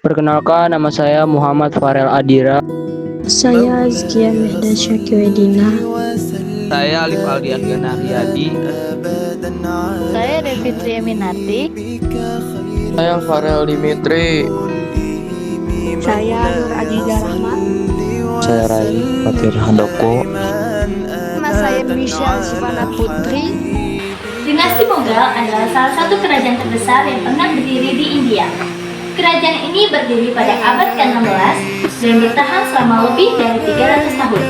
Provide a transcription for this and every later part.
Perkenalkan, nama saya Muhammad Farel Adira. Saya Azkia Mehda Syakiwedina. Saya Alif Aldian Gana Riyadi. Saya Devitri Aminarti. Saya Farel Dimitri. Saya Nur Aziza Rahmat. Saya Rai Fatir Handoko. Nama saya Michelle Sivana Putri. Dinasti Mughal adalah salah satu kerajaan terbesar yang pernah berdiri di India. Kerajaan ini berdiri pada abad ke-16 dan bertahan selama lebih dari 300 tahun.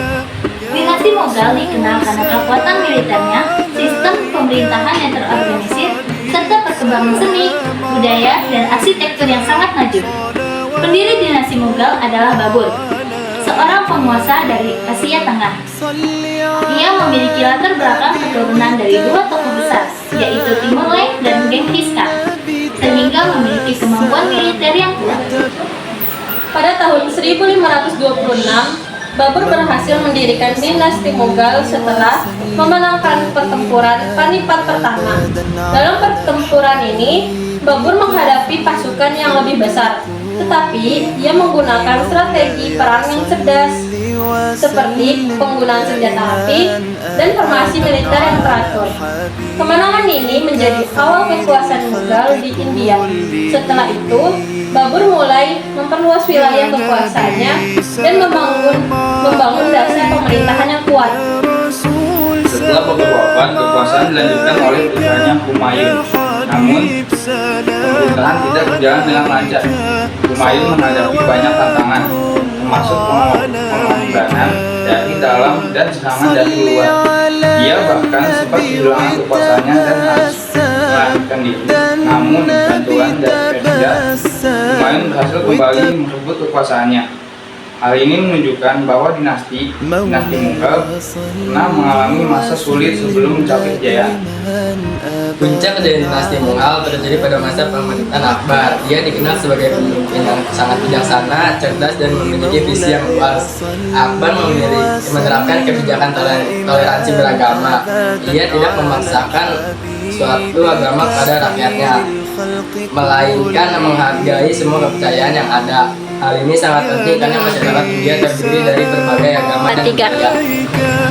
Dinasti Mughal dikenal karena kekuatan militernya, sistem pemerintahan yang terorganisir, serta perkembangan seni, budaya, dan arsitektur yang sangat maju. Pendiri dinasti Mughal adalah Babur, seorang penguasa dari Asia Tengah. Dia memiliki latar belakang keturunan dari dua tokoh besar, yaitu Timur Leng dan Genghis Khan, sehingga memiliki kemampuan militer yang kuat. Pada tahun 1526, Babur berhasil mendirikan dinasti Mughal setelah memenangkan pertempuran Panipat pertama. Dalam pertempuran ini, Babur menghadapi pasukan yang lebih besar, tetapi ia menggunakan strategi perang yang cerdas, seperti penggunaan senjata api dan formasi militer yang teratur. Kemenangan ini menjadi awal kekuasaan Mughal di India. Setelah itu, Babur mulai memperluas wilayah kekuasaannya dan membangun dasar pemerintahan yang kuat. Setelah Babur wafat, kekuasaan dilanjutkan oleh putranya Humayun. Namun, pemerintahan tidak berjalan dengan lancar. Humayun menghadapi banyak tantangan, termasuk pengorbanan dari dalam dan serangan dari luar. Dia bahkan sempat kehilangan kekuasaannya dan harus melarikan diri. Namun, bantuan dari Persia, Humayun berhasil kembali merebut kekuasaannya. Hal ini menunjukkan bahwa dinasti Mughal pernah mengalami masa sulit sebelum mencapai kejayaan. Puncak dari dinasti Mughal terjadi pada masa pemerintahan Akbar. Dia dikenal sebagai pemimpin yang sangat bijaksana, cerdas, dan memiliki visi yang luas. Akbar menerapkan kebijakan toleransi beragama. Ia tidak memaksakan suatu agama pada rakyatnya, melainkan menghargai semua kepercayaan yang ada. Hal ini sangat penting karena masyarakat India terdiri dari berbagai agama dan budaya.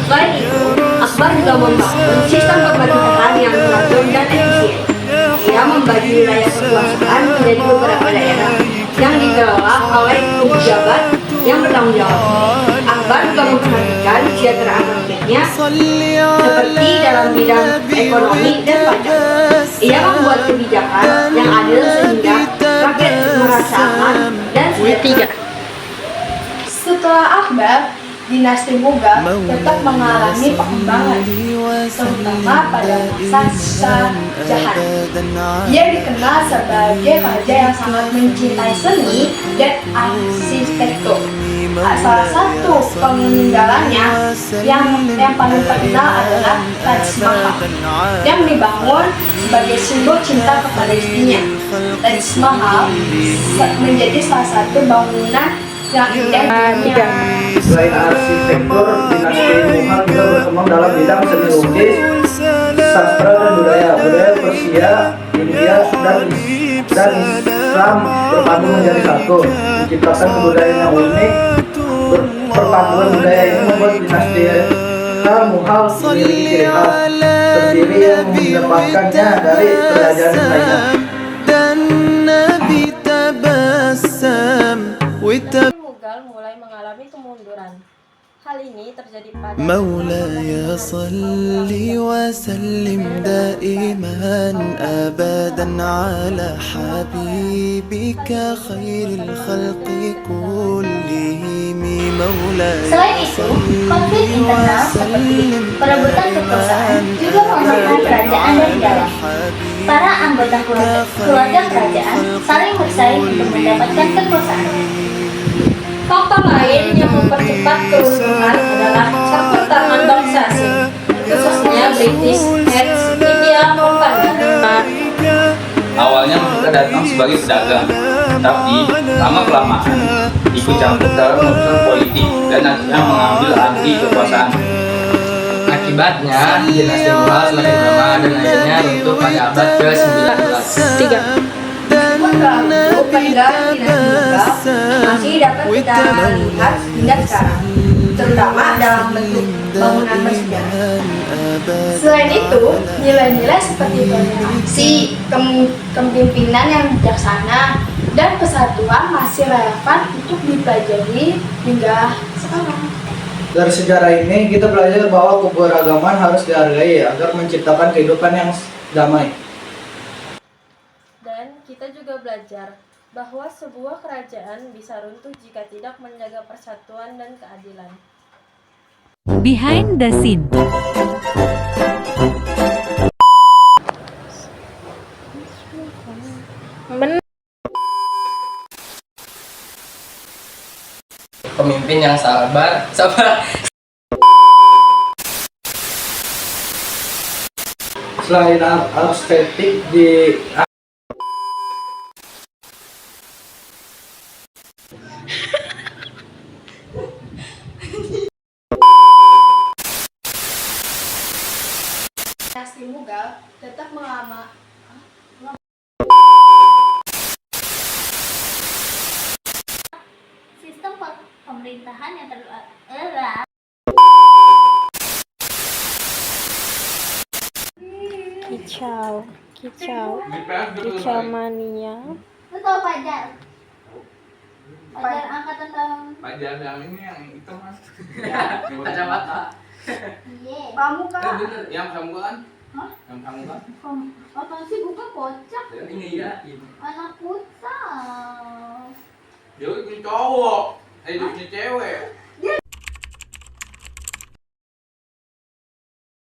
Selain itu, Akbar juga membangun sistem pemerintahan yang teratur dan efisien. Ia membagi wilayah kekuasaan menjadi beberapa daerah yang dikelola oleh pejabat yang bertanggung jawab. Akbar juga memperhatikan kesejahteraan rakyatnya seperti dalam bidang ekonomi dan pajak. Ia membuat kebijakan yang adil sehingga rakyat merasa aman dan sejahtera. Setelah Akbar, dinasti Mughal tetap mengalami perkembangan, terutama pada masa Shah Jahan. Dia dikenal sebagai raja yang sangat mencintai seni dan arsitektur. Salah satu peninggalannya yang paling terkenal adalah Taj Mahal, yang dibangun sebagai simbol cinta kepada istrinya. Taj Mahal menjadi salah satu bangunan yang indah. Selain arsitektur, dinasti Mughal juga berkembang dalam bidang seni lukis, sastra dan budaya. Budaya Persia, India, dan Islam berpadu menjadi satu, menciptakan kebudayaan yang unik. Perpaduan budaya ini membuat dinasti Mughal memiliki ciri khas tersendiri yang mendapatkannya dari kerajaan lainnya. Mughal mulai mengalami kemunduran. Hal ini terjadi pada مولاي صل وسلم دائما أبدا على حبيبك خير الخلق كلهم مولاي Selain itu, konflik internal seperti perebutan kekuasaan juga melemahkan kerajaan dari dalam. Para anggota keluarga kerajaan saling bersaing untuk mendapatkan kekuasaan. faktor lain yang mempercepat keruntuhan adalah campur tangan bangsa asing, khususnya British East India Company. Awalnya mereka datang sebagai pedagang, tapi lama-kelamaan ikut campur dalam urusan politik dan akhirnya mengambil alih kekuasaan. Akibatnya, dinasti Mughal semakin lemah dan akhirnya runtuh pada abad ke-19. 3. lalu peninggalan dinasti Mughal masih dapat kita lihat hingga sekarang, terutama dalam bentuk bangunan bersejarah. Selain itu, nilai-nilai seperti toleransi, kepemimpinan yang bijaksana, dan kesatuan masih relevan untuk dipelajari hingga sekarang. Dari sejarah ini kita belajar bahwa keberagaman harus dihargai agar menciptakan kehidupan yang damai. Dan kita juga belajar bahwa sebuah kerajaan bisa runtuh jika tidak menjaga persatuan dan keadilan. Behind the scene. Pemimpin yang sabar. Selain estetik di Dinasti Mughal tetap sistem pemerintahan yang Kicau mania. Lu tau Fajar? Fajar angkatan tahun. Fajar yang ini yang itu mas. Kacamata. Iya. Kamu Eh Kak. bener, yang kamu kan? Hah? Yang kamu kan? Apa sih bukan kocak? Dan ini ya. Anak futsal. Dia itu cowok, ini cewek.